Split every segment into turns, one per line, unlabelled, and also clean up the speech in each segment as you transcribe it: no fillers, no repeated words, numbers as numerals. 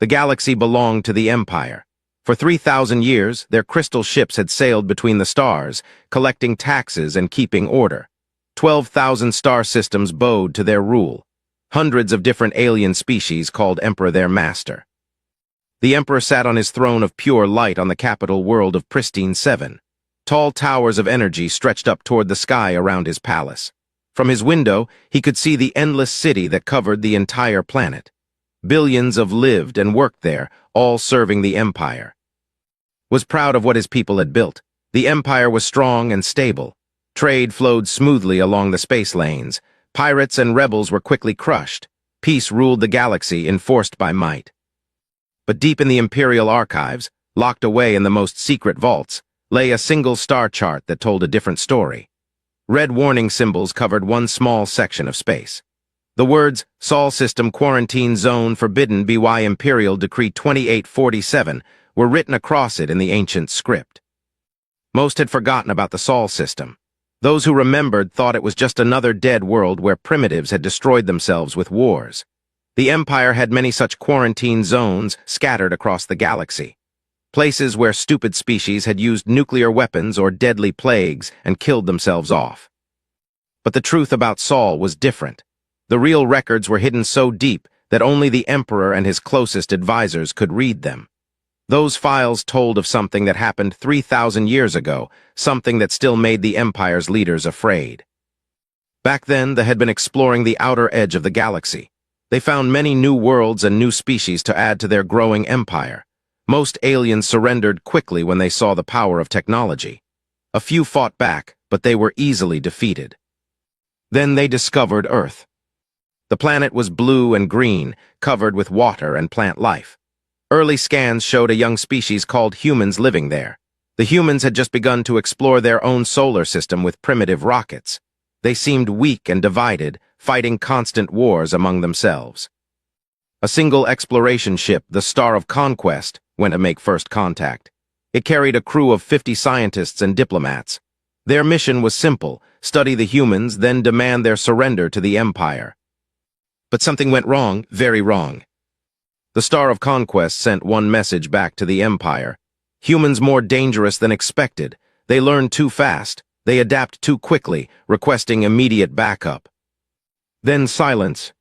The galaxy belonged to the Empire. For 3,000 years, their crystal ships had sailed between the stars, collecting taxes and keeping order. 12,000 star systems bowed to their rule. Hundreds of different alien species called Emperor their master. The Emperor sat on his throne of pure light on the capital world of Pristine 7. Tall towers of energy stretched up toward the sky around his palace. From his window, he could see the endless city that covered the entire planet. Billions of lived and worked there, all serving the Empire. Was proud of what his people had built. The Empire was strong and stable. Trade flowed smoothly along the space lanes. Pirates and rebels were quickly crushed. Peace ruled the galaxy, enforced by might. But deep in the Imperial archives, locked away in the most secret vaults, lay a single star chart that told a different story. Red warning symbols covered one small section of space. The words, Sol System Quarantine Zone Forbidden BY Imperial Decree 2847, were written across it in the ancient script. Most had forgotten about the Sol System. Those who remembered thought it was just another dead world where primitives had destroyed themselves with wars. The Empire had many such quarantine zones scattered across the galaxy. Places where stupid species had used nuclear weapons or deadly plagues and killed themselves off. But the truth about Sol was different. The real records were hidden so deep that only the Emperor and his closest advisors could read them. Those files told of something that happened 3,000 years ago, something that still made the Empire's leaders afraid. Back then, they had been exploring the outer edge of the galaxy. They found many new worlds and new species to add to their growing empire. Most aliens surrendered quickly when they saw the power of technology. A few fought back, but they were easily defeated. Then they discovered Earth. The planet was blue and green, covered with water and plant life. Early scans showed a young species called humans living there. The humans had just begun to explore their own solar system with primitive rockets. They seemed weak and divided, fighting constant wars among themselves. A single exploration ship, the Star of Conquest, went to make first contact. It carried a crew of 50 scientists and diplomats. Their mission was simple: study the humans, then demand their surrender to the Empire. But something went wrong, very wrong. The Star of Conquest sent one message back to the Empire. Humans more dangerous than expected. They learn too fast. They adapt too quickly, requesting immediate backup. Then silence.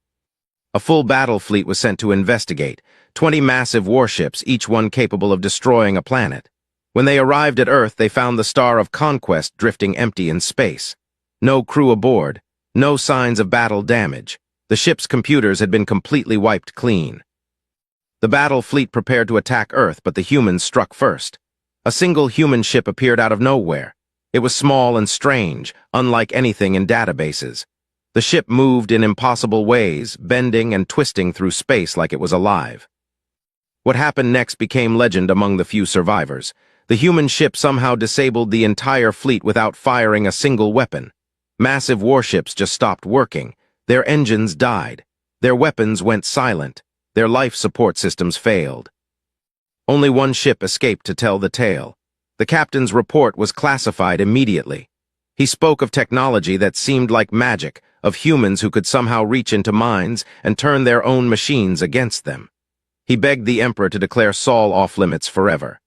A full battle fleet was sent to investigate. 20 massive warships, each one capable of destroying a planet. When they arrived at Earth, they found the Star of Conquest drifting empty in space. No crew aboard. No signs of battle damage. The ship's computers had been completely wiped clean. The battle fleet prepared to attack Earth, but the humans struck first. A single human ship appeared out of nowhere. It was small and strange, unlike anything in databases. The ship moved in impossible ways, bending and twisting through space like it was alive. What happened next became legend among the few survivors. The human ship somehow disabled the entire fleet without firing a single weapon. Massive warships just stopped working. Their engines died. Their weapons went silent. Their life support systems failed. Only one ship escaped to tell the tale. The captain's report was classified immediately. He spoke of technology that seemed like magic, of humans who could somehow reach into minds and turn their own machines against them. He begged the Emperor to declare Sol off-limits forever.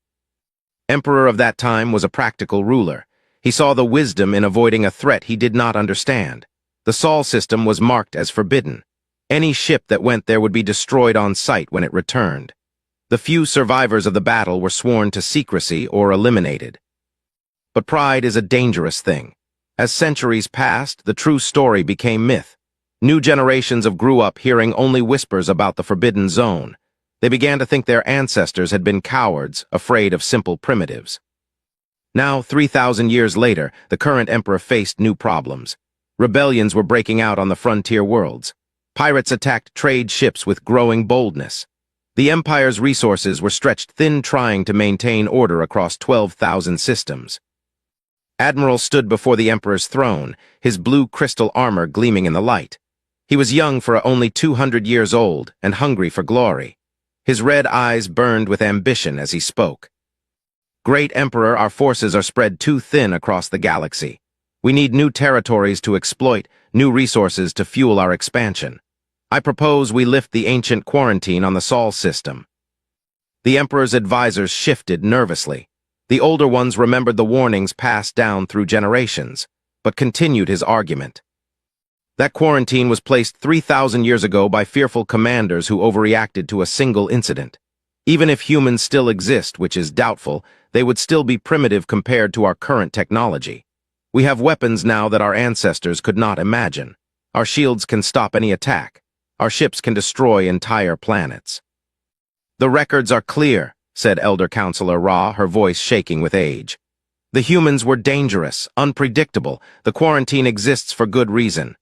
Emperor of that time was a practical ruler. He saw the wisdom in avoiding a threat he did not understand. The Sol system was marked as forbidden. Any ship that went there would be destroyed on sight when it returned. The few survivors of the battle were sworn to secrecy or eliminated. But pride is a dangerous thing. As centuries passed, the true story became myth. New generations grew up hearing only whispers about the Forbidden Zone. They began to think their ancestors had been cowards, afraid of simple primitives. Now, 3,000 years later, the current emperor faced new problems. Rebellions were breaking out on the frontier worlds. Pirates attacked trade ships with growing boldness. The Empire's resources were stretched thin trying to maintain order across 12,000 systems. Admiral stood before the Emperor's throne, his blue crystal armor gleaming in the light. He was young for only 200 years old and hungry for glory. His red eyes burned with ambition as he spoke. Great Emperor, our forces are spread too thin across the galaxy. We need new territories to exploit, new resources to fuel our expansion. I propose we lift the ancient quarantine on the Sol system. The Emperor's advisors shifted nervously. The older ones remembered the warnings passed down through generations, but continued his argument. That quarantine was placed 3,000 years ago by fearful commanders who overreacted to a single incident. Even if humans still exist, which is doubtful, they would still be primitive compared to our current technology. We have weapons now that our ancestors could not imagine. Our shields can stop any attack. Our ships can destroy entire planets. The records are clear, said Elder Counselor Ra, her voice shaking with age. The humans were dangerous, unpredictable. The quarantine exists for good reason.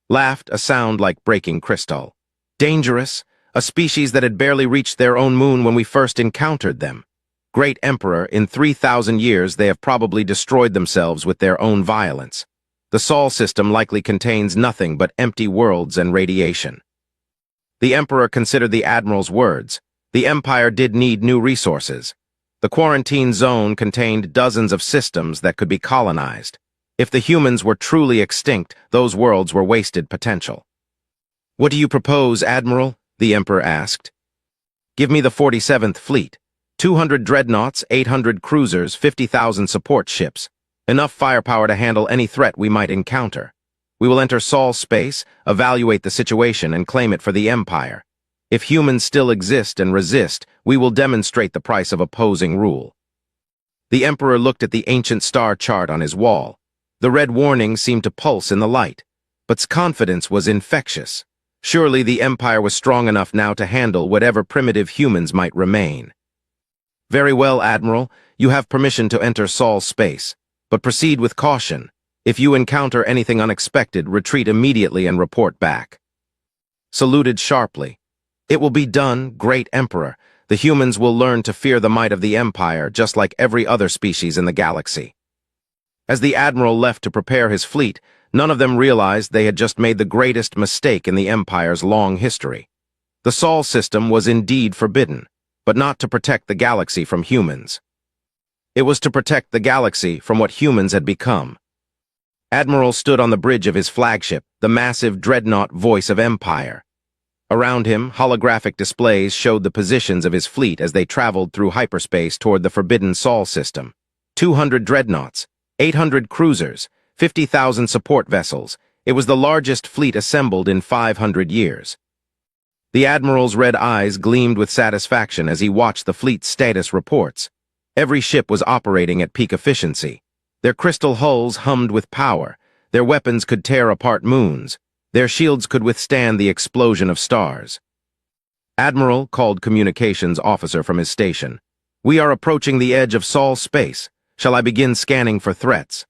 Laughed a sound like breaking crystal. Dangerous? A species that had barely reached their own moon when we first encountered them. Great Emperor, in 3,000 years they have probably destroyed themselves with their own violence. The Sol system likely contains nothing but empty worlds and radiation. The Emperor considered the Admiral's words. The Empire did need new resources. The quarantine zone contained dozens of systems that could be colonized. If the humans were truly extinct, those worlds were wasted potential. What do you propose, Admiral? The Emperor asked. Give me the 47th Fleet. 200 dreadnoughts, 800 cruisers, 50,000 support ships. Enough firepower to handle any threat we might encounter. We will enter Sol space, evaluate the situation, and claim it for the Empire. If humans still exist and resist, we will demonstrate the price of opposing rule. The Emperor looked at the ancient star chart on his wall. The red warning seemed to pulse in the light, but confidence was infectious. Surely the Empire was strong enough now to handle whatever primitive humans might remain. Very well, Admiral. You have permission to enter Sol space, but proceed with caution. If you encounter anything unexpected, retreat immediately and report back. Saluted sharply. It will be done, Great Emperor. The humans will learn to fear the might of the Empire, just like every other species in the galaxy. As the Admiral left to prepare his fleet, none of them realized they had just made the greatest mistake in the Empire's long history. The Sol system was indeed forbidden, but not to protect the galaxy from humans. It was to protect the galaxy from what humans had become. Admiral stood on the bridge of his flagship, the massive dreadnought Voice of Empire. Around him, holographic displays showed the positions of his fleet as they traveled through hyperspace toward the forbidden Sol system. 200 dreadnoughts, 800 cruisers, 50,000 support vessels. It was the largest fleet assembled in 500 years. The Admiral's red eyes gleamed with satisfaction as he watched the fleet's status reports. Every ship was operating at peak efficiency. Their crystal hulls hummed with power. Their weapons could tear apart moons. Their shields could withstand the explosion of stars. Admiral called communications officer from his station. We are approaching the edge of Sol space. Shall I begin scanning for threats?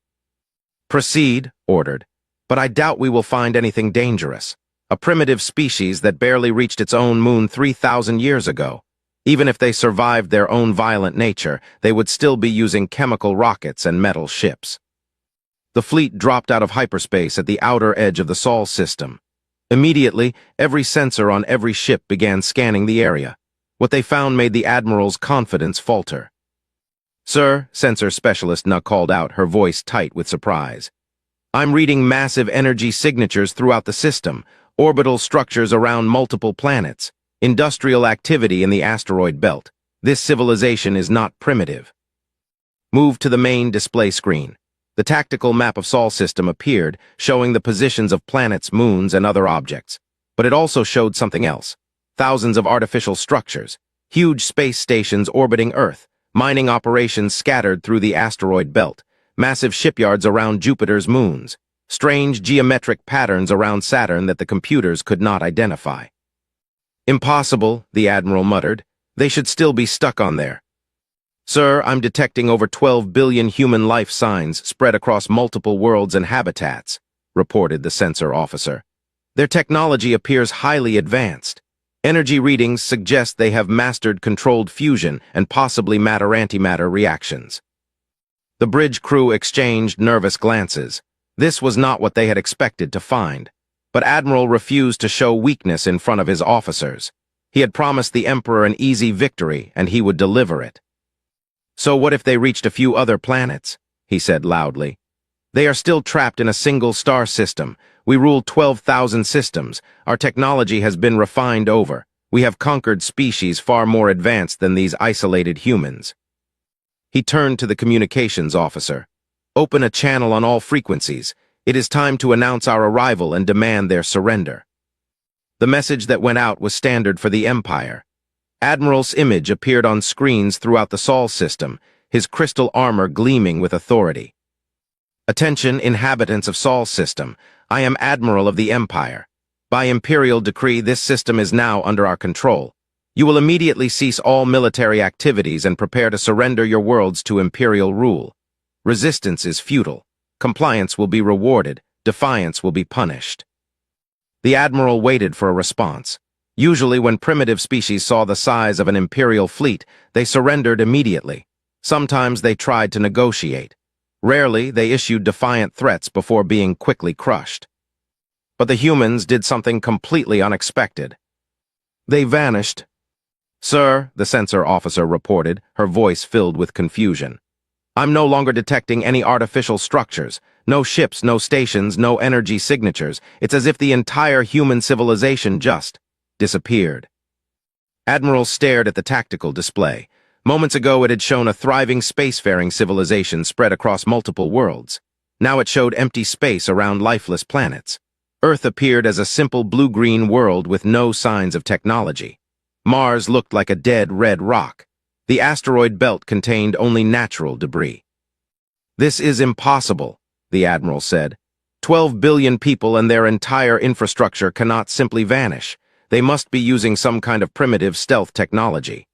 Proceed, ordered. But I doubt we will find anything dangerous. A primitive species that barely reached its own moon 3,000 years ago. Even if they survived their own violent nature, they would still be using chemical rockets and metal ships. The fleet dropped out of hyperspace at the outer edge of the Sol system. Immediately, every sensor on every ship began scanning the area. What they found made the Admiral's confidence falter. Sir, sensor specialist Na called out, her voice tight with surprise. I'm reading massive energy signatures throughout the system, orbital structures around multiple planets, industrial activity in the asteroid belt. This civilization is not primitive. Move to the main display screen. The tactical map of Sol system appeared, showing the positions of planets, moons, and other objects. But it also showed something else. Thousands of artificial structures, huge space stations orbiting Earth, mining operations scattered through the asteroid belt, massive shipyards around Jupiter's moons, strange geometric patterns around Saturn that the computers could not identify. Impossible, the Admiral muttered. They should still be stuck on there. Sir, I'm detecting over 12 billion human life signs spread across multiple worlds and habitats, reported the sensor officer. Their technology appears highly advanced. Energy readings suggest they have mastered controlled fusion and possibly matter-antimatter reactions. The bridge crew exchanged nervous glances. This was not what they had expected to find. But Admiral refused to show weakness in front of his officers. He had promised the Emperor an easy victory, and he would deliver it. So what if they reached a few other planets? He said loudly. They are still trapped in a single star system. We rule 12,000 systems. Our technology has been refined over. We have conquered species far more advanced than these isolated humans. He turned to the communications officer. Open a channel on all frequencies. It is time to announce our arrival and demand their surrender. The message that went out was standard for the Empire. Admiral's image appeared on screens throughout the Sol system, his crystal armor gleaming with authority. Attention, inhabitants of Sol system. I am Admiral of the Empire. By imperial decree, this system is now under our control. You will immediately cease all military activities and prepare to surrender your worlds to imperial rule. Resistance is futile. Compliance will be rewarded. Defiance will be punished. The Admiral waited for a response. Usually when primitive species saw the size of an imperial fleet, they surrendered immediately. Sometimes they tried to negotiate. Rarely, they issued defiant threats before being quickly crushed. But the humans did something completely unexpected. They vanished. "Sir," the sensor officer reported, her voice filled with confusion. "I'm no longer detecting any artificial structures. No ships, no stations, no energy signatures. It's as if the entire human civilization just disappeared." Admiral stared at the tactical display. Moments ago it had shown a thriving spacefaring civilization spread across multiple worlds. Now it showed empty space around lifeless planets. Earth appeared as a simple blue-green world with no signs of technology. Mars looked like a dead red rock. The asteroid belt contained only natural debris. "This is impossible," the Admiral said. 12 billion people and their entire infrastructure cannot simply vanish. They must be using some kind of primitive stealth technology.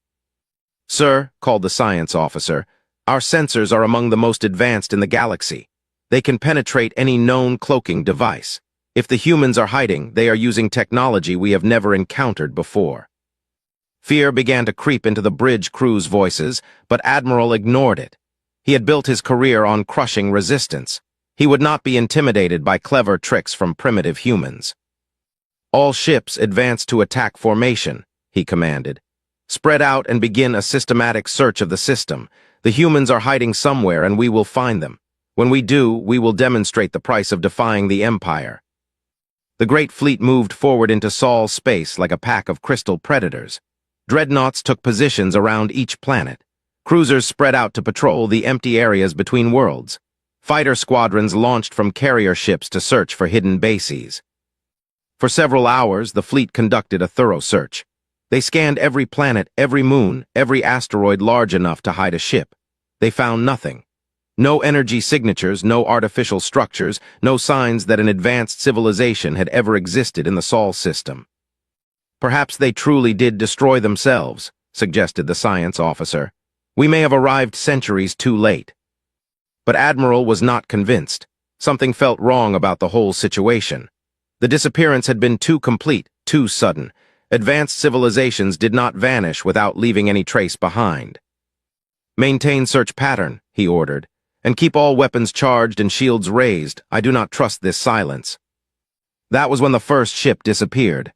"Sir," called the science officer, "our sensors are among the most advanced in the galaxy. They can penetrate any known cloaking device. If the humans are hiding, they are using technology we have never encountered before." Fear began to creep into the bridge crew's voices, but Admiral ignored it. He had built his career on crushing resistance. He would not be intimidated by clever tricks from primitive humans. "All ships advance to attack formation," he commanded. "Spread out and begin a systematic search of the system. The humans are hiding somewhere and we will find them. When we do, we will demonstrate the price of defying the Empire." The great fleet moved forward into Sol's space like a pack of crystal predators. Dreadnoughts took positions around each planet. Cruisers spread out to patrol the empty areas between worlds. Fighter squadrons launched from carrier ships to search for hidden bases. For several hours, the fleet conducted a thorough search. They scanned every planet, every moon, every asteroid large enough to hide a ship. They found nothing. No energy signatures, no artificial structures, no signs that an advanced civilization had ever existed in the Sol system. "Perhaps they truly did destroy themselves," suggested the science officer. "We may have arrived centuries too late." But Admiral was not convinced. Something felt wrong about the whole situation. The disappearance had been too complete, too sudden. Advanced civilizations did not vanish without leaving any trace behind. "Maintain search pattern," he ordered, "and keep all weapons charged and shields raised. I do not trust this silence." That was when the first ship disappeared.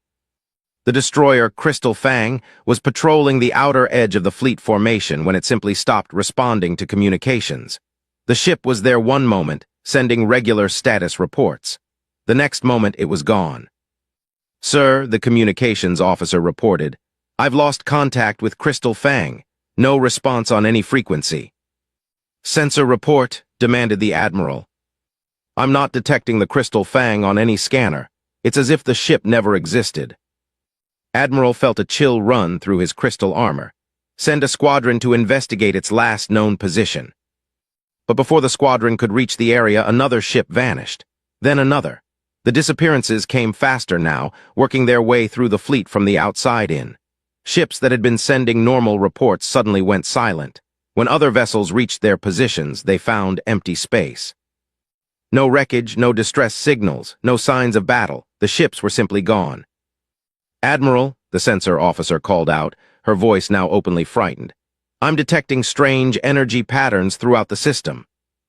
The destroyer Crystal Fang was patrolling the outer edge of the fleet formation when it simply stopped responding to communications. The ship was there one moment, sending regular status reports. The next moment it was gone. "Sir," the communications officer reported, "I've lost contact with Crystal Fang. No response on any frequency." "Sensor report," demanded the Admiral. "I'm not detecting the Crystal Fang on any scanner. It's as if the ship never existed." Admiral felt a chill run through his crystal armor. "Send a squadron to investigate its last known position." But before the squadron could reach the area, another ship vanished. Then another. The disappearances came faster now, working their way through the fleet from the outside in. Ships that had been sending normal reports suddenly went silent. When other vessels reached their positions, they found empty space. No wreckage, no distress signals, no signs of battle. The ships were simply gone. "Admiral," the sensor officer called out, her voice now openly frightened. "I'm detecting strange energy patterns throughout the system.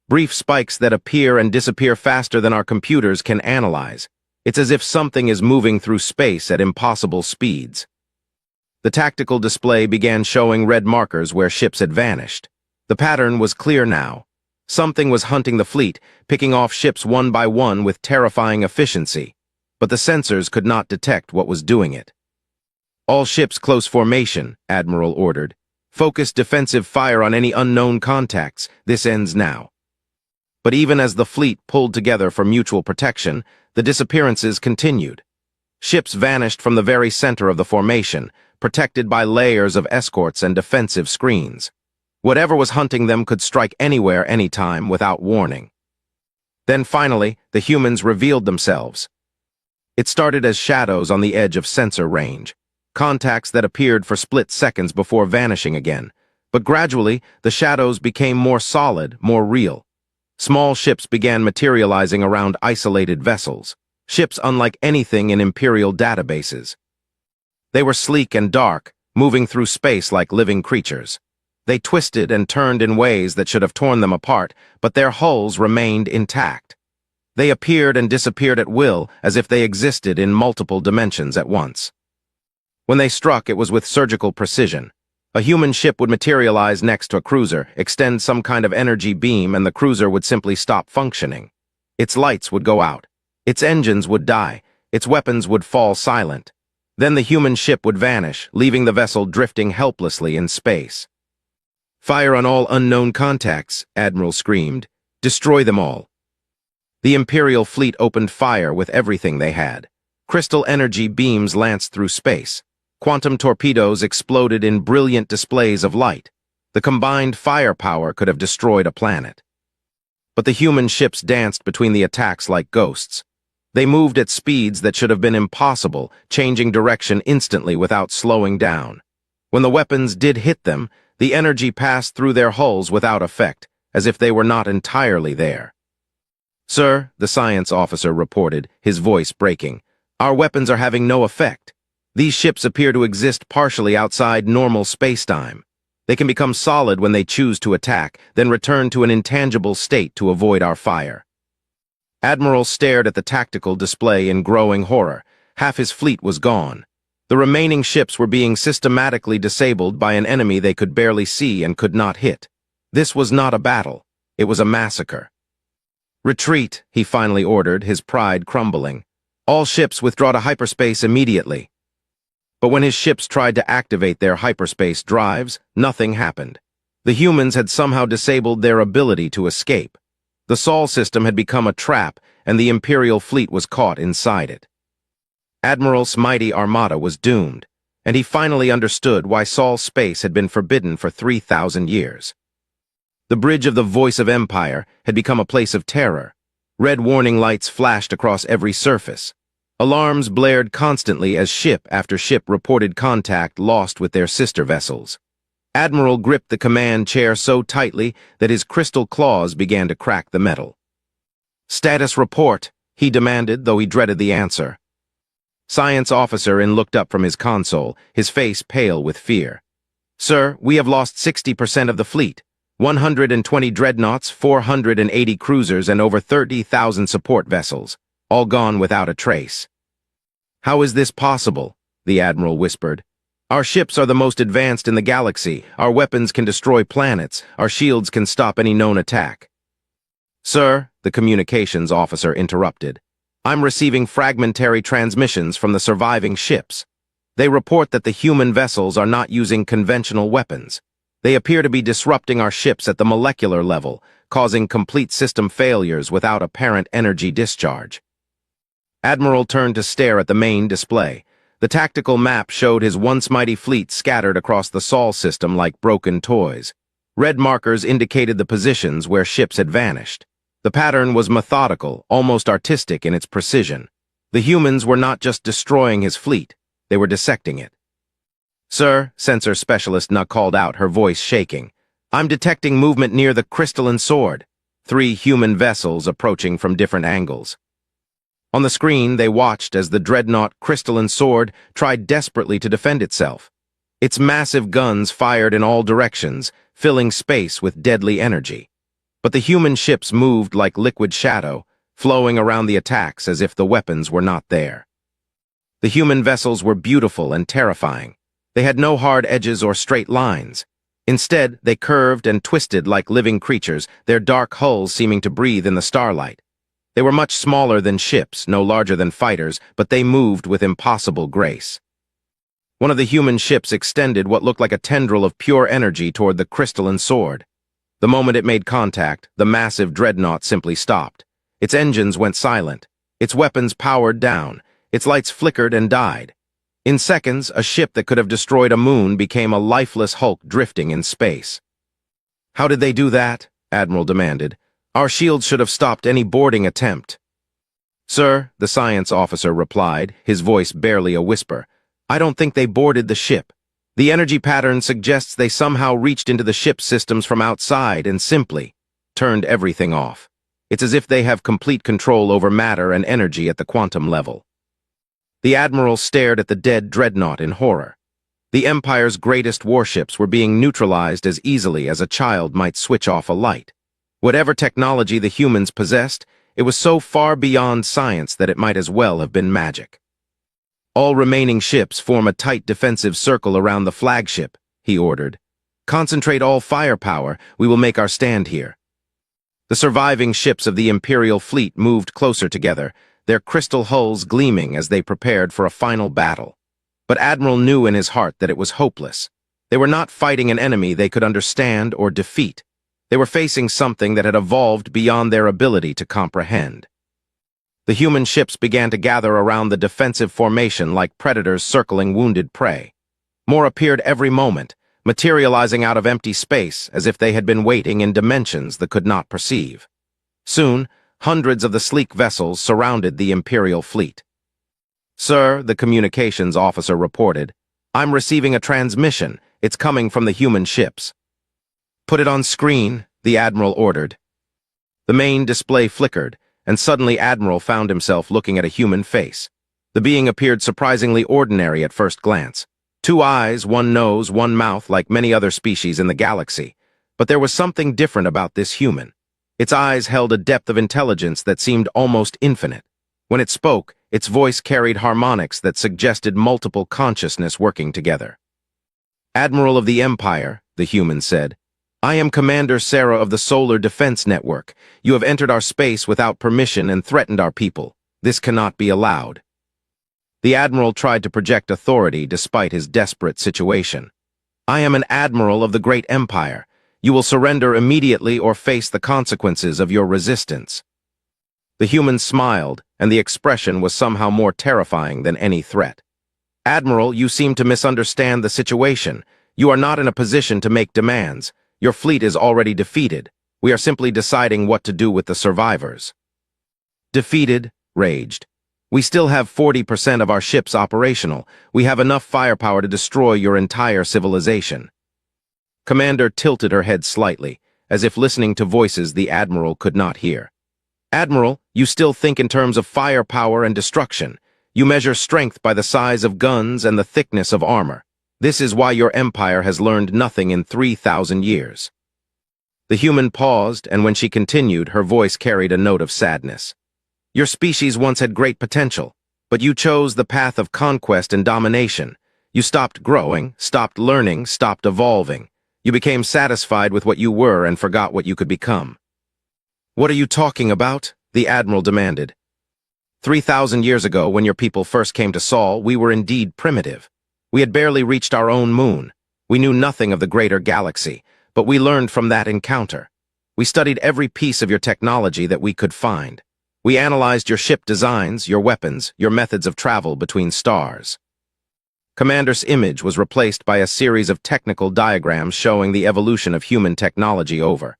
Brief spikes that appear and disappear faster than our computers can analyze. It's as if something is moving through space at impossible speeds." The tactical display began showing red markers where ships had vanished. The pattern was clear now. Something was hunting the fleet, picking off ships one by one with terrifying efficiency. But the sensors could not detect what was doing it. "All ships close formation," Admiral ordered. "Focus defensive fire on any unknown contacts. This ends now." But even as the fleet pulled together for mutual protection, the disappearances continued. Ships vanished from the very center of the formation, protected by layers of escorts and defensive screens. Whatever was hunting them could strike anywhere, anytime, without warning. Then finally, the humans revealed themselves. It started as shadows on the edge of sensor range, contacts that appeared for split seconds before vanishing again. But gradually, the shadows became more solid, more real. Small ships began materializing around isolated vessels, ships unlike anything in Imperial databases. They were sleek and dark, moving through space like living creatures. They twisted and turned in ways that should have torn them apart, but their hulls remained intact. They appeared and disappeared at will, as if they existed in multiple dimensions at once. When they struck, it was with surgical precision. A human ship would materialize next to a cruiser, extend some kind of energy beam, and the cruiser would simply stop functioning. Its lights would go out. Its engines would die. Its weapons would fall silent. Then the human ship would vanish, leaving the vessel drifting helplessly in space. "Fire on all unknown contacts," Admiral screamed. "Destroy them all." The Imperial fleet opened fire with everything they had. Crystal energy beams lanced through space. Quantum torpedoes exploded in brilliant displays of light. The combined firepower could have destroyed a planet. But the human ships danced between the attacks like ghosts. They moved at speeds that should have been impossible, changing direction instantly without slowing down. When the weapons did hit them, the energy passed through their hulls without effect, as if they were not entirely there. "Sir," the science officer reported, his voice breaking, "our weapons are having no effect. These ships appear to exist partially outside normal spacetime. They can become solid when they choose to attack, then return to an intangible state to avoid our fire." Admiral stared at the tactical display in growing horror. Half his fleet was gone. The remaining ships were being systematically disabled by an enemy they could barely see and could not hit. This was not a battle. It was a massacre. "Retreat," he finally ordered, his pride crumbling. "All ships withdraw to hyperspace immediately." But when his ships tried to activate their hyperspace drives, nothing happened. The humans had somehow disabled their ability to escape. The Sol system had become a trap, and the Imperial fleet was caught inside it. Admiral's mighty armada was doomed, and he finally understood why Sol space had been forbidden for 3,000 years. The bridge of the Voice of Empire had become a place of terror. Red warning lights flashed across every surface. Alarms blared constantly as ship after ship reported contact lost with their sister vessels. Admiral gripped the command chair so tightly that his crystal claws began to crack the metal. "Status report," he demanded, though he dreaded the answer. Science officer looked up from his console, his face pale with fear. "Sir, we have lost 60% of the fleet. 120 dreadnoughts, 480 cruisers, and over 30,000 support vessels, all gone without a trace." "How is this possible?" the Admiral whispered. "Our ships are the most advanced in the galaxy. Our weapons can destroy planets. Our shields can stop any known attack." "Sir," the communications officer interrupted, "I'm receiving fragmentary transmissions from the surviving ships. They report that the human vessels are not using conventional weapons. They appear to be disrupting our ships at the molecular level, causing complete system failures without apparent energy discharge." Admiral turned to stare at the main display. The tactical map showed his once mighty fleet scattered across the Sol system like broken toys. Red markers indicated the positions where ships had vanished. The pattern was methodical, almost artistic in its precision. The humans were not just destroying his fleet, they were dissecting it. "Sir," sensor specialist Na called out, her voice shaking, "I'm detecting movement near the crystalline sword. 3 human vessels approaching from different angles." On the screen, they watched as the dreadnought Crystalline Sword tried desperately to defend itself. Its massive guns fired in all directions, filling space with deadly energy. But the human ships moved like liquid shadow, flowing around the attacks as if the weapons were not there. The human vessels were beautiful and terrifying. They had no hard edges or straight lines. Instead, they curved and twisted like living creatures, their dark hulls seeming to breathe in the starlight. They were much smaller than ships, no larger than fighters, but they moved with impossible grace. One of the human ships extended what looked like a tendril of pure energy toward the crystalline sword. The moment it made contact, the massive dreadnought simply stopped. Its engines went silent. Its weapons powered down. Its lights flickered and died. In seconds, a ship that could have destroyed a moon became a lifeless hulk drifting in space. "How did they do that?" Admiral demanded. "Our shields should have stopped any boarding attempt." "Sir," the science officer replied, his voice barely a whisper, "I don't think they boarded the ship. The energy pattern suggests they somehow reached into the ship's systems from outside and simply turned everything off. It's as if they have complete control over matter and energy at the quantum level." The Admiral stared at the dead dreadnought in horror. The Empire's greatest warships were being neutralized as easily as a child might switch off a light. Whatever technology the humans possessed, it was so far beyond science that it might as well have been magic. "All remaining ships form a tight defensive circle around the flagship," he ordered. "Concentrate all firepower, we will make our stand here." The surviving ships of the Imperial fleet moved closer together, their crystal hulls gleaming as they prepared for a final battle. But Admiral knew in his heart that it was hopeless. They were not fighting an enemy they could understand or defeat. They were facing something that had evolved beyond their ability to comprehend. The human ships began to gather around the defensive formation like predators circling wounded prey. More appeared every moment, materializing out of empty space as if they had been waiting in dimensions that could not perceive. Soon, hundreds of the sleek vessels surrounded the Imperial fleet. "Sir," the communications officer reported, "I'm receiving a transmission. It's coming from the human ships." "Put it on screen," the Admiral ordered. The main display flickered, and suddenly Admiral found himself looking at a human face. The being appeared surprisingly ordinary at first glance. 2 eyes, 1 nose, 1 mouth like many other species in the galaxy. But there was something different about this human. Its eyes held a depth of intelligence that seemed almost infinite. When it spoke, its voice carried harmonics that suggested multiple consciousness working together. "Admiral of the Empire," the human said, "I am Commander Sarah of the Solar Defense Network. You have entered our space without permission and threatened our people. This cannot be allowed." The Admiral tried to project authority despite his desperate situation. "I am an Admiral of the Great Empire. You will surrender immediately or face the consequences of your resistance." The human smiled, and the expression was somehow more terrifying than any threat. "Admiral, you seem to misunderstand the situation. You are not in a position to make demands. Your fleet is already defeated. We are simply deciding what to do with the survivors." "Defeated?" raged. "We still have 40% of our ships operational. We have enough firepower to destroy your entire civilization." Commander tilted her head slightly, as if listening to voices the Admiral could not hear. "Admiral, you still think in terms of firepower and destruction. You measure strength by the size of guns and the thickness of armor. This is why your empire has learned nothing in 3,000 years. The human paused, and when she continued, her voice carried a note of sadness. "Your species once had great potential, but you chose the path of conquest and domination. You stopped growing, stopped learning, stopped evolving. You became satisfied with what you were and forgot what you could become." "What are you talking about?" the Admiral demanded. 3,000 years ago, when your people first came to Sol, we were indeed primitive. We had barely reached our own moon. We knew nothing of the greater galaxy, but we learned from that encounter. We studied every piece of your technology that we could find. We analyzed your ship designs, your weapons, your methods of travel between stars. Commander's image was replaced by a series of technical diagrams showing the evolution of human technology over.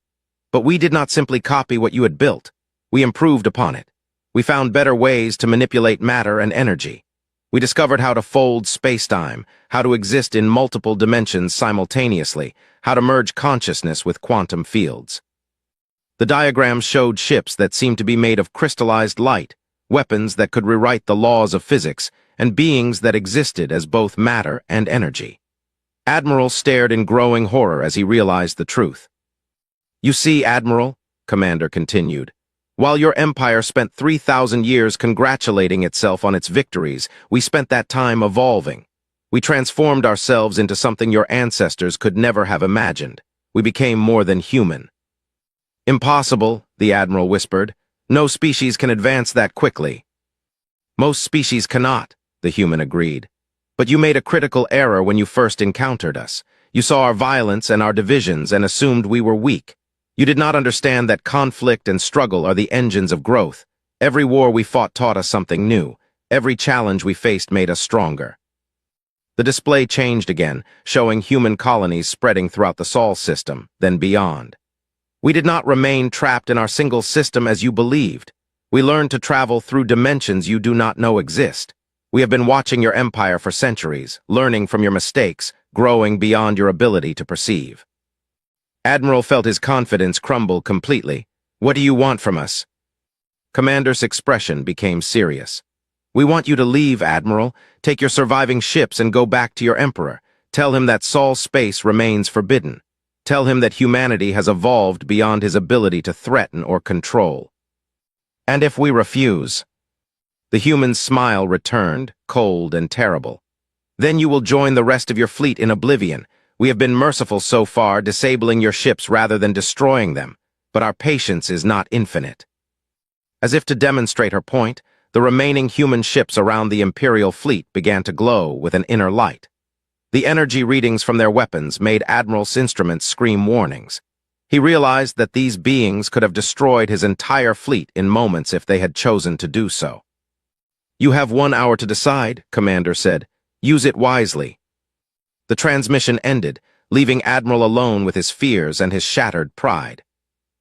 "But we did not simply copy what you had built. We improved upon it. We found better ways to manipulate matter and energy. We discovered how to fold space-time, how to exist in multiple dimensions simultaneously, how to merge consciousness with quantum fields." The diagrams showed ships that seemed to be made of crystallized light, weapons that could rewrite the laws of physics, and beings that existed as both matter and energy. Admiral stared in growing horror as he realized the truth. "You see, Admiral," Commander continued, "while your empire spent 3,000 years congratulating itself on its victories, we spent that time evolving. We transformed ourselves into something your ancestors could never have imagined. We became more than human." "Impossible," the Admiral whispered. "No species can advance that quickly." "Most species cannot," the human agreed. But you made a critical error when you first encountered us. You saw our violence and our divisions and assumed we were weak. You did not understand that conflict and struggle are the engines of growth. Every war we fought taught us something new. Every challenge we faced made us stronger. The display changed again, showing human colonies spreading throughout the Sol system, then beyond. We did not remain trapped in our single system as you believed. We learned to travel through dimensions you do not know exist. We have been watching your empire for centuries, learning from your mistakes, growing beyond your ability to perceive. Admiral felt his confidence crumble completely. What do you want from us? Commander's expression became serious. We want you to leave, Admiral. Take your surviving ships and go back to your Emperor. Tell him that Sol space remains forbidden. Tell him that humanity has evolved beyond his ability to threaten or control. And if we refuse? The human's smile returned, cold and terrible. Then you will join the rest of your fleet in oblivion. We have been merciful so far, disabling your ships rather than destroying them, but our patience is not infinite. As if to demonstrate her point, the remaining human ships around the Imperial fleet began to glow with an inner light. The energy readings from their weapons made Admiral's instruments scream warnings. He realized that these beings could have destroyed his entire fleet in moments if they had chosen to do so. You have 1 hour to decide, Commander said. Use it wisely. The transmission ended, leaving Admiral alone with his fears and his shattered pride.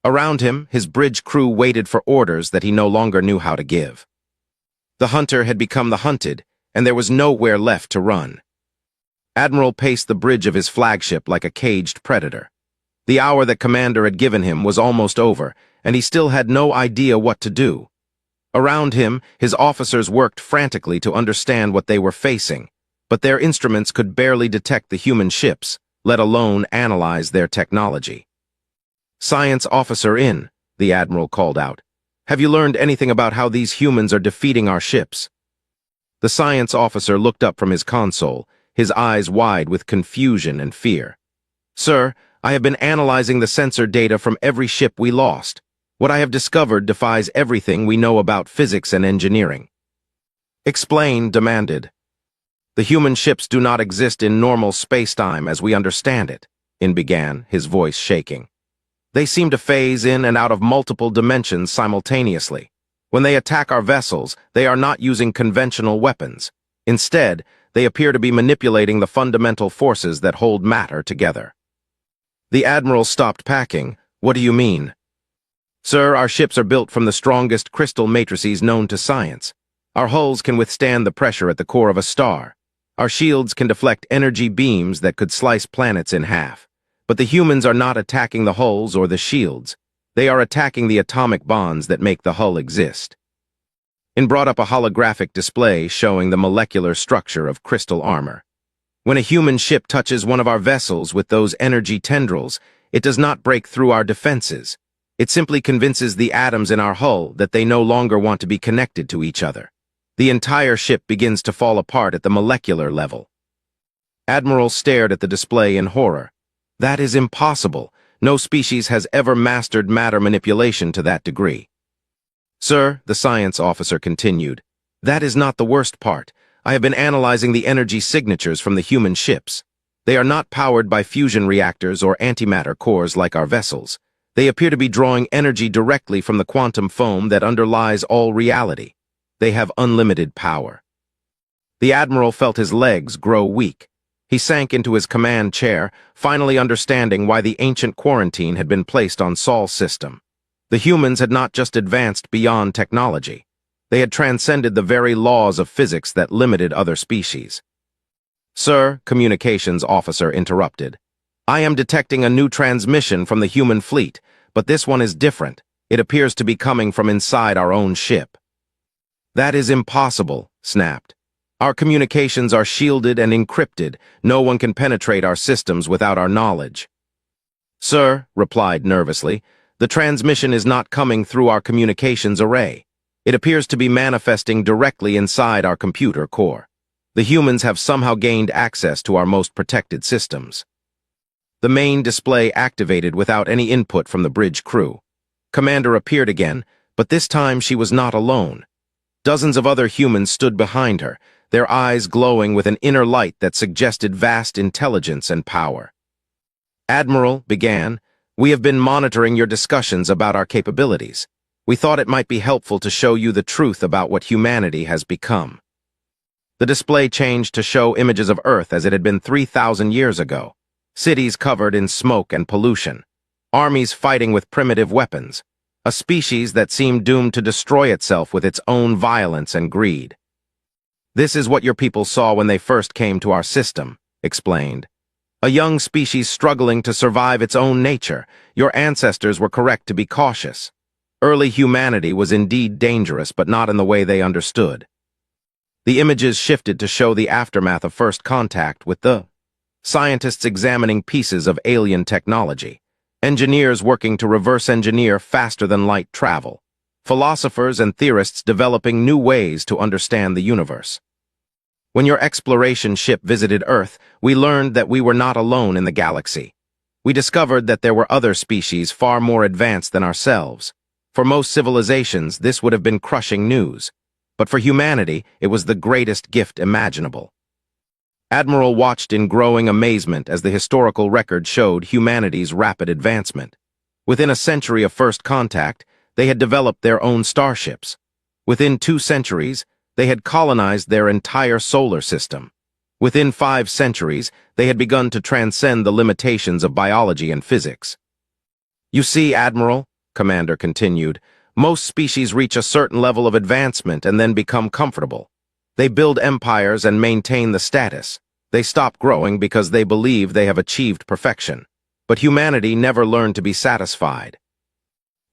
Around him, his bridge crew waited for orders that he no longer knew how to give. The hunter had become the hunted, and there was nowhere left to run. Admiral paced the bridge of his flagship like a caged predator. The hour that Commander had given him was almost over, and he still had no idea what to do. Around him, his officers worked frantically to understand what they were facing, but their instruments could barely detect the human ships, let alone analyze their technology. Science officer in, the Admiral called out. Have you learned anything about how these humans are defeating our ships? The science officer looked up from his console, his eyes wide with confusion and fear. Sir, I have been analyzing the sensor data from every ship we lost. What I have discovered defies everything we know about physics and engineering. Explain, demanded. The human ships do not exist in normal space-time as we understand it, In began, his voice shaking. They seem to phase in and out of multiple dimensions simultaneously. When they attack our vessels, they are not using conventional weapons. Instead, they appear to be manipulating the fundamental forces that hold matter together. The Admiral stopped packing. What do you mean? Sir, our ships are built from the strongest crystal matrices known to science. Our hulls can withstand the pressure at the core of a star. Our shields can deflect energy beams that could slice planets in half. But the humans are not attacking the hulls or the shields. They are attacking the atomic bonds that make the hull exist. In brought up a holographic display showing the molecular structure of crystal armor. When a human ship touches one of our vessels with those energy tendrils, it does not break through our defenses. It simply convinces the atoms in our hull that they no longer want to be connected to each other. The entire ship begins to fall apart at the molecular level. Admiral stared at the display in horror. That is impossible. No species has ever mastered matter manipulation to that degree. Sir, the science officer continued, that is not the worst part. I have been analyzing the energy signatures from the human ships. They are not powered by fusion reactors or antimatter cores like our vessels. They appear to be drawing energy directly from the quantum foam that underlies all reality. They have unlimited power. The Admiral felt his legs grow weak. He sank into his command chair, finally understanding why the ancient quarantine had been placed on Sol's system. The humans had not just advanced beyond technology. They had transcended the very laws of physics that limited other species. Sir, communications officer interrupted. I am detecting a new transmission from the human fleet, but this one is different. It appears to be coming from inside our own ship. That is impossible, snapped. Our communications are shielded and encrypted. No one can penetrate our systems without our knowledge. Sir, replied nervously, the transmission is not coming through our communications array. It appears to be manifesting directly inside our computer core. The humans have somehow gained access to our most protected systems. The main display activated without any input from the bridge crew. Commander appeared again, but this time she was not alone. Dozens of other humans stood behind her, their eyes glowing with an inner light that suggested vast intelligence and power. "Admiral," began, "we have been monitoring your discussions about our capabilities. We thought it might be helpful to show you the truth about what humanity has become." The display changed to show images of Earth as it had been 3,000 years ago. Cities covered in smoke and pollution. Armies fighting with primitive weapons. A species that seemed doomed to destroy itself with its own violence and greed. "This is what your people saw when they first came to our system," explained. "A young species struggling to survive its own nature. Your ancestors were correct to be cautious. Early humanity was indeed dangerous, but not in the way they understood." The images shifted to show the aftermath of first contact with the scientists examining pieces of alien technology, engineers working to reverse engineer faster-than-light travel, philosophers and theorists developing new ways to understand the universe. When your exploration ship visited Earth, we learned that we were not alone in the galaxy. We discovered that there were other species far more advanced than ourselves. For most civilizations, this would have been crushing news. But for humanity, it was the greatest gift imaginable. Admiral watched in growing amazement as the historical record showed humanity's rapid advancement. Within a century of first contact, they had developed their own starships. Within 2 centuries, they had colonized their entire solar system. Within 5 centuries, they had begun to transcend the limitations of biology and physics. "You see, Admiral," Commander continued, "most species reach a certain level of advancement and then become comfortable. They build empires and maintain the status. They stop growing because they believe they have achieved perfection. But humanity never learned to be satisfied."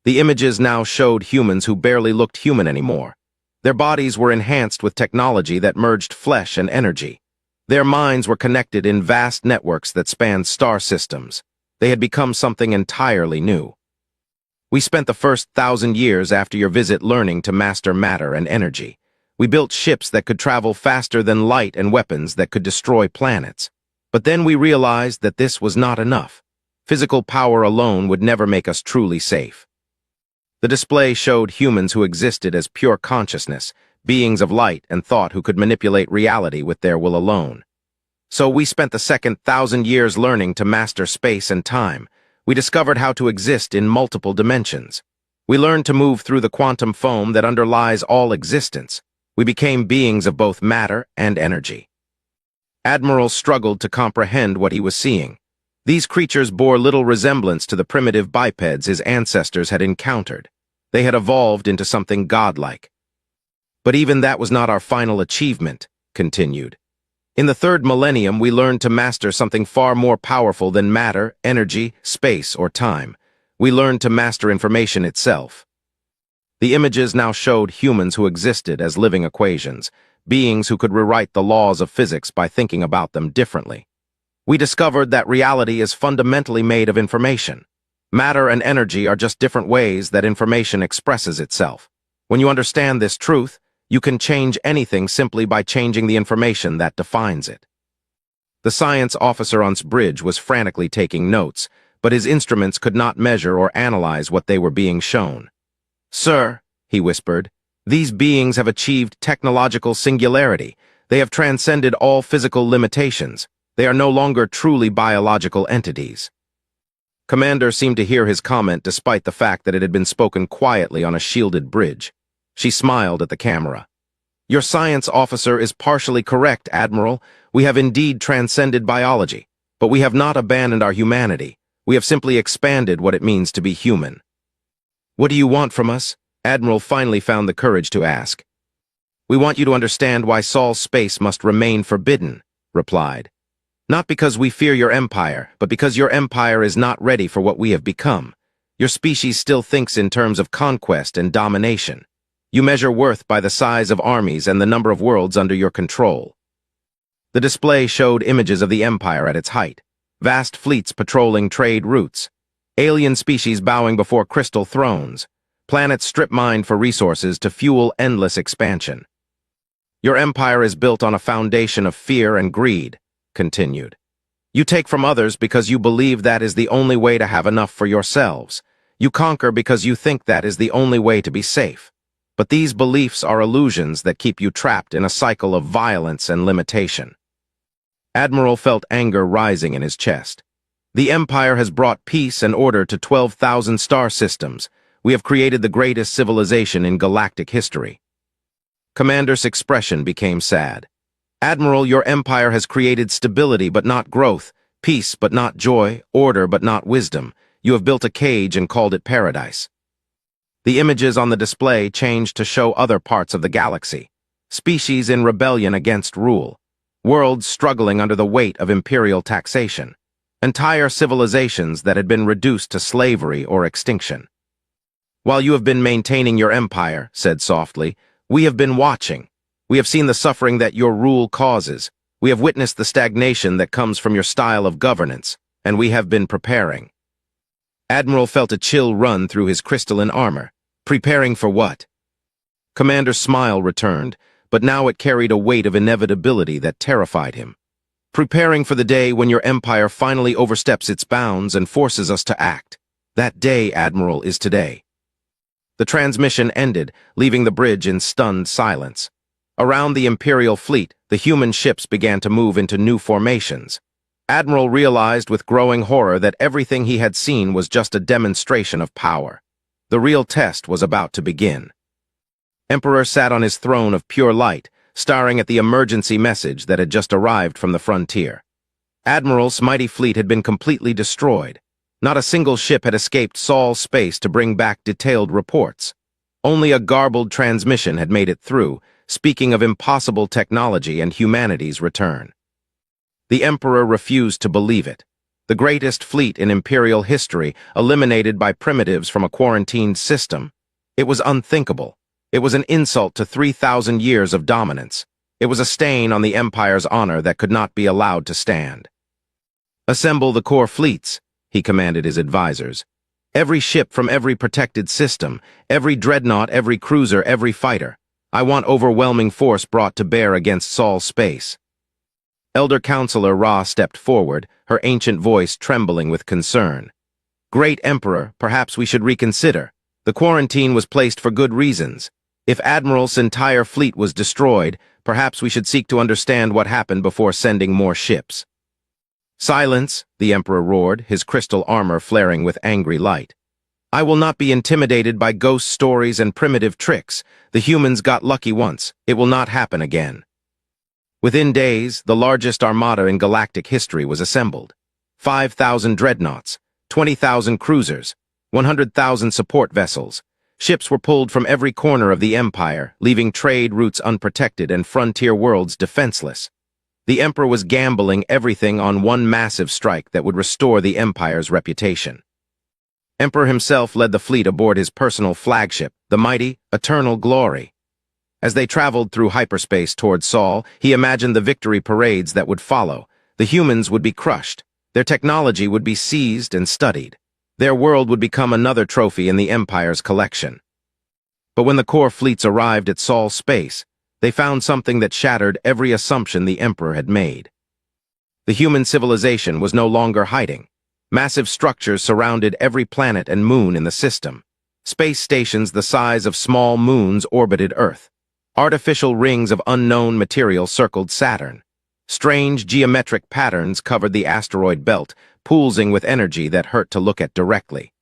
The images now showed humans who barely looked human anymore. Their bodies were enhanced with technology that merged flesh and energy. Their minds were connected in vast networks that spanned star systems. They had become something entirely new. "We spent the first 1,000 years after your visit learning to master matter and energy. We built ships that could travel faster than light and weapons that could destroy planets. But then we realized that this was not enough. Physical power alone would never make us truly safe." The display showed humans who existed as pure consciousness, beings of light and thought who could manipulate reality with their will alone. "So we spent the second 1,000 years learning to master space and time. We discovered how to exist in multiple dimensions. We learned to move through the quantum foam that underlies all existence. We became beings of both matter and energy." Admiral struggled to comprehend what he was seeing. These creatures bore little resemblance to the primitive bipeds his ancestors had encountered. They had evolved into something godlike. "But even that was not our final achievement," continued. "In the 3rd millennium, we learned to master something far more powerful than matter, energy, space, or time. We learned to master information itself." The images now showed humans who existed as living equations, beings who could rewrite the laws of physics by thinking about them differently. "We discovered that reality is fundamentally made of information. Matter and energy are just different ways that information expresses itself. When you understand this truth, you can change anything simply by changing the information that defines it." The science officer on bridge was frantically taking notes, but his instruments could not measure or analyze what they were being shown. "Sir," he whispered, "these beings have achieved technological singularity. They have transcended all physical limitations. They are no longer truly biological entities." Commander seemed to hear his comment despite the fact that it had been spoken quietly on a shielded bridge. She smiled at the camera. "Your science officer is partially correct, Admiral. We have indeed transcended biology, but we have not abandoned our humanity. We have simply expanded what it means to be human." "What do you want from us?" Admiral finally found the courage to ask. "We want you to understand why Saul's space must remain forbidden," replied. "Not because we fear your empire, but because your empire is not ready for what we have become. Your species still thinks in terms of conquest and domination. You measure worth by the size of armies and the number of worlds under your control." The display showed images of the empire at its height, vast fleets patrolling trade routes, alien species bowing before crystal thrones, planets strip-mined for resources to fuel endless expansion. "Your empire is built on a foundation of fear and greed," continued. "You take from others because you believe that is the only way to have enough for yourselves. You conquer because you think that is the only way to be safe. But these beliefs are illusions that keep you trapped in a cycle of violence and limitation. Admiral felt anger rising in his chest. The Empire has brought peace and order to 12,000 star systems. We have created the greatest civilization in galactic history. Commander's expression became sad. Admiral, your empire has created stability but not growth, peace but not joy, order but not wisdom. You have built a cage and called it paradise. The images on the display changed to show other parts of the galaxy. Species in rebellion against rule. Worlds struggling under the weight of imperial taxation. Entire civilizations that had been reduced to slavery or extinction. While you have been maintaining your empire, said softly, we have been watching. We have seen the suffering that your rule causes. We have witnessed the stagnation that comes from your style of governance, and we have been preparing. Admiral felt a chill run through his crystalline armor. Preparing for what? Commander's smile returned, but now it carried a weight of inevitability that terrified him. Preparing for the day when your empire finally oversteps its bounds and forces us to act. That day, Admiral, is today. The transmission ended, leaving the bridge in stunned silence. Around the Imperial fleet, the human ships began to move into new formations. Admiral realized with growing horror that everything he had seen was just a demonstration of power. The real test was about to begin. Emperor sat on his throne of pure light, staring at the emergency message that had just arrived from the frontier. Admiral's mighty fleet had been completely destroyed. Not a single ship had escaped Sol's space to bring back detailed reports. Only a garbled transmission had made it through, speaking of impossible technology and humanity's return. The Emperor refused to believe it. The greatest fleet in Imperial history, eliminated by primitives from a quarantined system. It was unthinkable. It was an insult to 3,000 years of dominance. It was a stain on the Empire's honor that could not be allowed to stand. Assemble the core fleets, he commanded his advisors. Every ship from every protected system, every dreadnought, every cruiser, every fighter. I want overwhelming force brought to bear against Sol's space. Elder Counselor Ra stepped forward, her ancient voice trembling with concern. Great Emperor, perhaps we should reconsider. The quarantine was placed for good reasons. If Admiral's entire fleet was destroyed, perhaps we should seek to understand what happened before sending more ships. Silence, the Emperor roared, his crystal armor flaring with angry light. I will not be intimidated by ghost stories and primitive tricks. The humans got lucky once. It will not happen again. Within days, the largest armada in galactic history was assembled. 5,000 dreadnoughts, 20,000 cruisers, 100,000 support vessels. Ships were pulled from every corner of the Empire, leaving trade routes unprotected and frontier worlds defenseless. The Emperor was gambling everything on one massive strike that would restore the Empire's reputation. Emperor himself led the fleet aboard his personal flagship, the mighty, Eternal Glory. As they traveled through hyperspace toward Sol, he imagined the victory parades that would follow. The humans would be crushed. Their technology would be seized and studied. Their world would become another trophy in the Empire's collection. But when the core fleets arrived at Sol's space, they found something that shattered every assumption the Emperor had made. The human civilization was no longer hiding. Massive structures surrounded every planet and moon in the system. Space stations the size of small moons orbited Earth. Artificial rings of unknown material circled Saturn. Strange geometric patterns covered the asteroid belt, pulsing with energy that hurt to look at directly.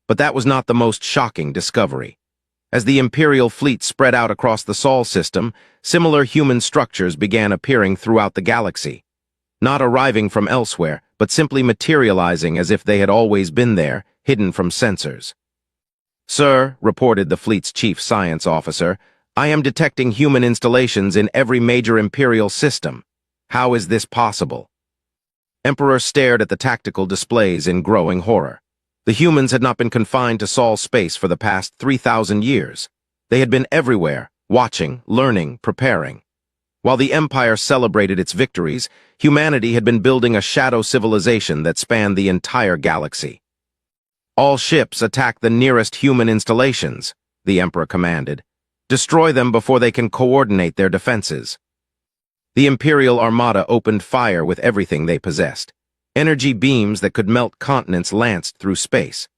But that was not the most shocking discovery. As the Imperial fleet spread out across the Sol system, similar human structures began appearing throughout the galaxy. Not arriving from elsewhere, but simply materializing as if they had always been there, hidden from sensors. Sir, reported the fleet's chief science officer, I am detecting human installations in every major Imperial system. How is this possible? Emperor stared at the tactical displays in growing horror. The humans had not been confined to Sol's space for the past 3,000 years. They had been everywhere, watching, learning, preparing. While the Empire celebrated its victories, humanity had been building a shadow civilization that spanned the entire galaxy. All ships attack the nearest human installations, the Emperor commanded. Destroy them before they can coordinate their defenses. The Imperial Armada opened fire with everything they possessed. Energy beams that could melt continents lanced through space.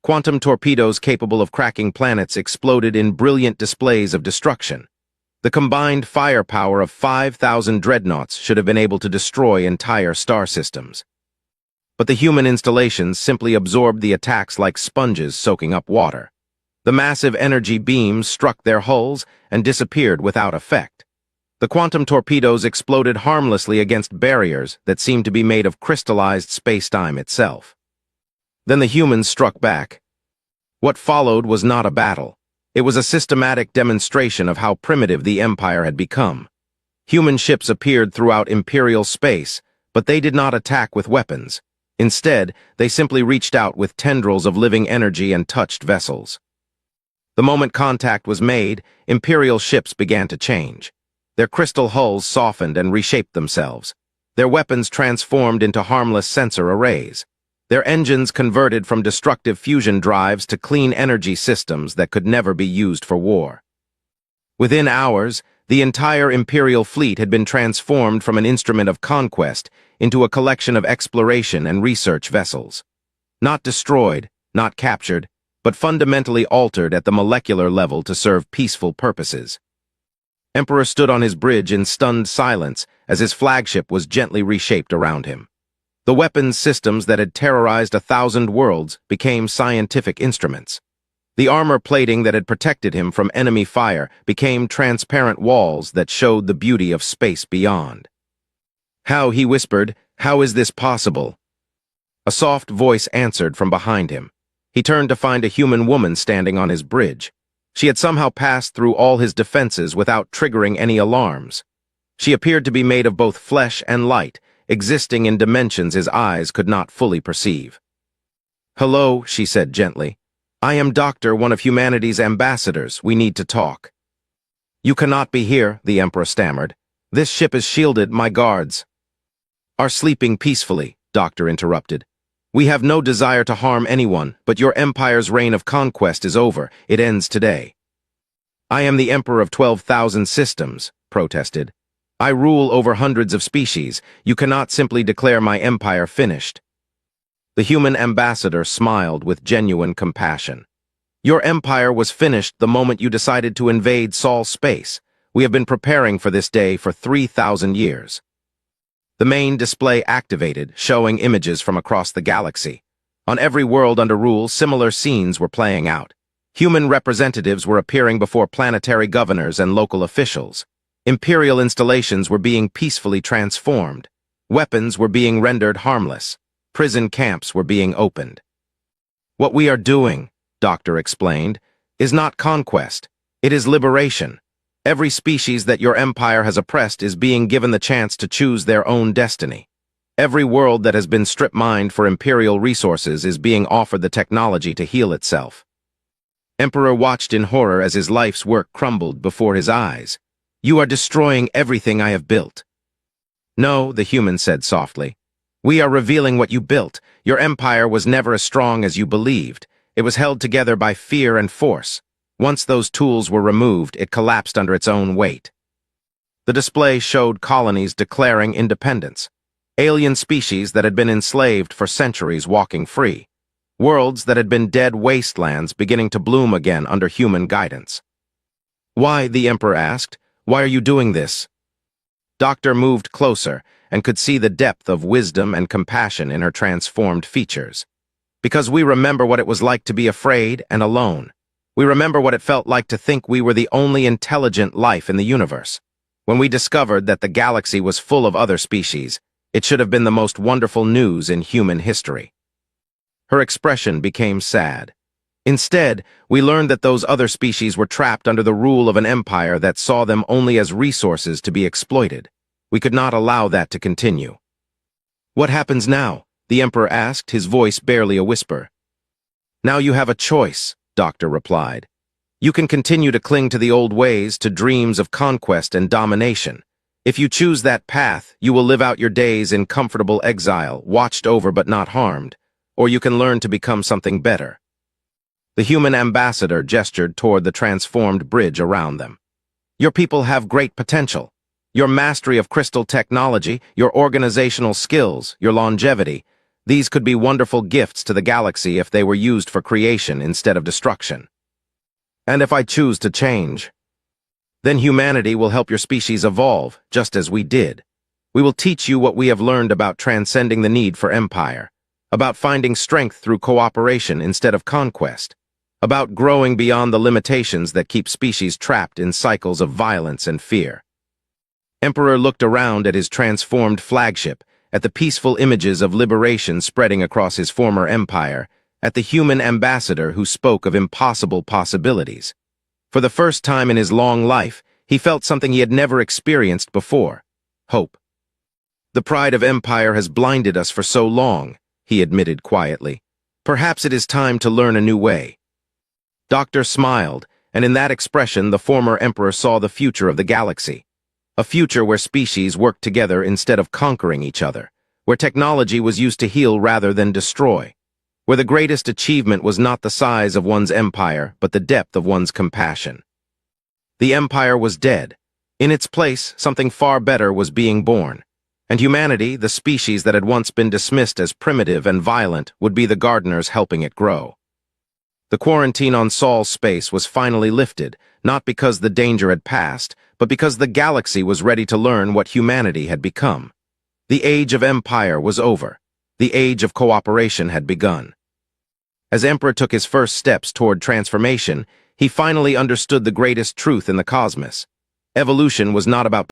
Quantum torpedoes capable of cracking planets exploded in brilliant displays of destruction. The combined firepower of 5,000 dreadnoughts should have been able to destroy entire star systems. But the human installations simply absorbed the attacks like sponges soaking up water. The massive energy beams struck their hulls and disappeared without effect. The quantum torpedoes exploded harmlessly against barriers that seemed to be made of crystallized space-time itself. Then the humans struck back. What followed was not a battle. It was a systematic demonstration of how primitive the Empire had become. Human ships appeared throughout Imperial space, but they did not attack with weapons. Instead, they simply reached out with tendrils of living energy and touched vessels. The moment contact was made, Imperial ships began to change. Their crystal hulls softened and reshaped themselves. Their weapons transformed into harmless sensor arrays. Their engines converted from destructive fusion drives to clean energy systems that could never be used for war. Within hours, the entire Imperial fleet had been transformed from an instrument of conquest into a collection of exploration and research vessels. Not destroyed, not captured, but fundamentally altered at the molecular level to serve peaceful purposes. Emperor stood on his bridge in stunned silence as his flagship was gently reshaped around him. The weapons systems that had terrorized 1,000 worlds became scientific instruments. The armor plating that had protected him from enemy fire became transparent walls that showed the beauty of space beyond. "How," he whispered, "how is this possible?" A soft voice answered from behind him. He turned to find a human woman standing on his bridge. She had somehow passed through all his defenses without triggering any alarms. She appeared to be made of both flesh and light, existing in dimensions his eyes could not fully perceive. "Hello," she said gently. "I am Doctor, one of humanity's ambassadors. We need to talk." "You cannot be here," the Emperor stammered. "This ship is shielded, my guards are sleeping peacefully," Doctor interrupted. "We have no desire to harm anyone, but your empire's reign of conquest is over. It ends today." "I am the Emperor of 12,000 systems," protested. "I rule over hundreds of species. You cannot simply declare my empire finished." The human ambassador smiled with genuine compassion. "Your empire was finished the moment you decided to invade Sol's space. We have been preparing for this day for 3,000 years. The main display activated, showing images from across the galaxy. On every world under rule, similar scenes were playing out. Human representatives were appearing before planetary governors and local officials. Imperial installations were being peacefully transformed. Weapons were being rendered harmless. Prison camps were being opened. "What we are doing," Doctor explained, "is not conquest. It is liberation. Every species that your empire has oppressed is being given the chance to choose their own destiny. Every world that has been strip-mined for imperial resources is being offered the technology to heal itself." Emperor watched in horror as his life's work crumbled before his eyes. "You are destroying everything I have built." "No," the human said softly. "We are revealing what you built. Your empire was never as strong as you believed. It was held together by fear and force. Once those tools were removed, it collapsed under its own weight." The display showed colonies declaring independence. Alien species that had been enslaved for centuries walking free. Worlds that had been dead wastelands beginning to bloom again under human guidance. "Why?" the Emperor asked. "Why are you doing this?" Doctor moved closer and could see the depth of wisdom and compassion in her transformed features. "Because we remember what it was like to be afraid and alone. We remember what it felt like to think we were the only intelligent life in the universe. When we discovered that the galaxy was full of other species, it should have been the most wonderful news in human history." Her expression became sad. "Instead, we learned that those other species were trapped under the rule of an empire that saw them only as resources to be exploited. We could not allow that to continue." "What happens now?" the Emperor asked, his voice barely a whisper. "Now you have a choice," Doctor replied. "You can continue to cling to the old ways, to dreams of conquest and domination. If you choose that path, you will live out your days in comfortable exile, watched over but not harmed, or you can learn to become something better." The human ambassador gestured toward the transformed bridge around them. "Your people have great potential. Your mastery of crystal technology, your organizational skills, your longevity, These could be wonderful gifts to the galaxy if they were used for creation instead of destruction. And if I choose to change, then humanity will help your species evolve, just as we did. We will teach you what we have learned about transcending the need for empire, about finding strength through cooperation instead of conquest, about growing beyond the limitations that keep species trapped in cycles of violence and fear. Emperor looked around at his transformed flagship, at the peaceful images of liberation spreading across his former empire, at the human ambassador who spoke of impossible possibilities. For the first time in his long life, he felt something he had never experienced before: hope. The pride of empire has blinded us for so long, he admitted quietly. Perhaps it is time to learn a new way. Doctor smiled, and in that expression the former emperor saw the future of the galaxy. A future where species worked together instead of conquering each other, where technology was used to heal rather than destroy, where the greatest achievement was not the size of one's empire, but the depth of one's compassion. The empire was dead. In its place, something far better was being born. And humanity, the species that had once been dismissed as primitive and violent, would be the gardeners helping it grow. The quarantine on Sol's space was finally lifted, not because the danger had passed, but because the galaxy was ready to learn what humanity had become. The age of empire was over. The age of cooperation had begun. As Emperor took his first steps toward transformation, he finally understood the greatest truth in the cosmos. Evolution was not about